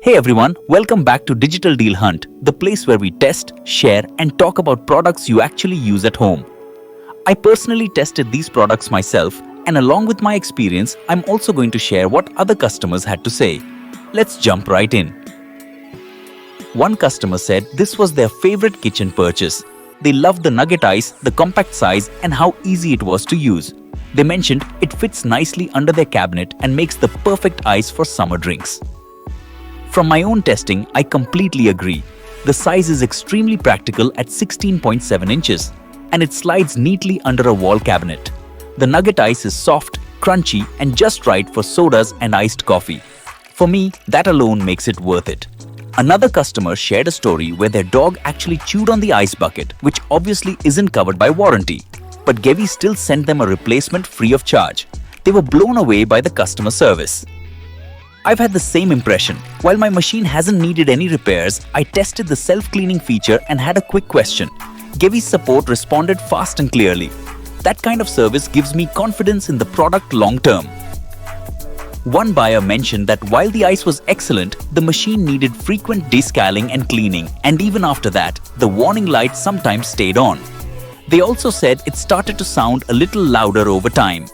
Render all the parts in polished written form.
Hey everyone, welcome back to Digital Deal Hunt, the place where we test, share, and talk about products you actually use at home. I personally tested these products myself, and along with my experience, I'm also going to share what other customers had to say. Let's jump right in. One customer said this was their favorite kitchen purchase. They loved the nugget ice, the compact size, and how easy it was to use. They mentioned it fits nicely under their cabinet and makes the perfect ice for summer drinks. From my own testing, I completely agree. The size is extremely practical at 16.7 inches, and it slides neatly under a wall cabinet. The nugget ice is soft, crunchy, and just right for sodas and iced coffee. For me, that alone makes it worth it. Another customer shared a story where their dog actually chewed on the ice bucket, which obviously isn't covered by warranty. But Gevi still sent them a replacement free of charge. They were blown away by the customer service. I've had the same impression. While my machine hasn't needed any repairs, I tested the self-cleaning feature and had a quick question. Gevi's support responded fast and clearly. That kind of service gives me confidence in the product long term. One buyer mentioned that while the ice was excellent, the machine needed frequent descaling and cleaning, and even after that, the warning light sometimes stayed on. They also said it started to sound a little louder over time.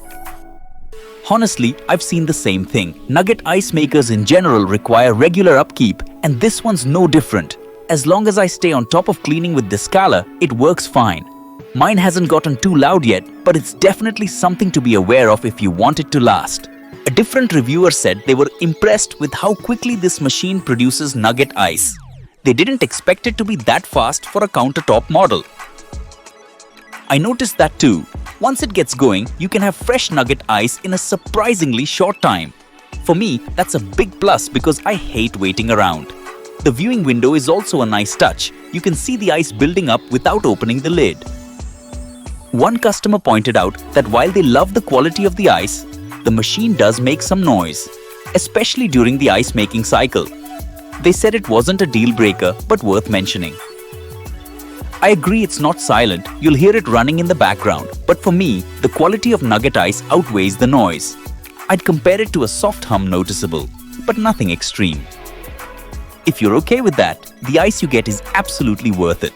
Honestly, I've seen the same thing. Nugget ice makers in general require regular upkeep, and this one's no different. As long as I stay on top of cleaning with Descaler, it works fine. Mine hasn't gotten too loud yet, but it's definitely something to be aware of if you want it to last. A different reviewer said they were impressed with how quickly this machine produces nugget ice. They didn't expect it to be that fast for a countertop model. I noticed that too. Once it gets going, you can have fresh nugget ice in a surprisingly short time. For me, that's a big plus because I hate waiting around. The viewing window is also a nice touch. You can see the ice building up without opening the lid. One customer pointed out that while they love the quality of the ice, the machine does make some noise, especially during the ice making cycle. They said it wasn't a deal breaker, but worth mentioning. I agree it's not silent, you'll hear it running in the background, but for me, the quality of nugget ice outweighs the noise. I'd compare it to a soft hum noticeable, but nothing extreme. If you're okay with that, the ice you get is absolutely worth it.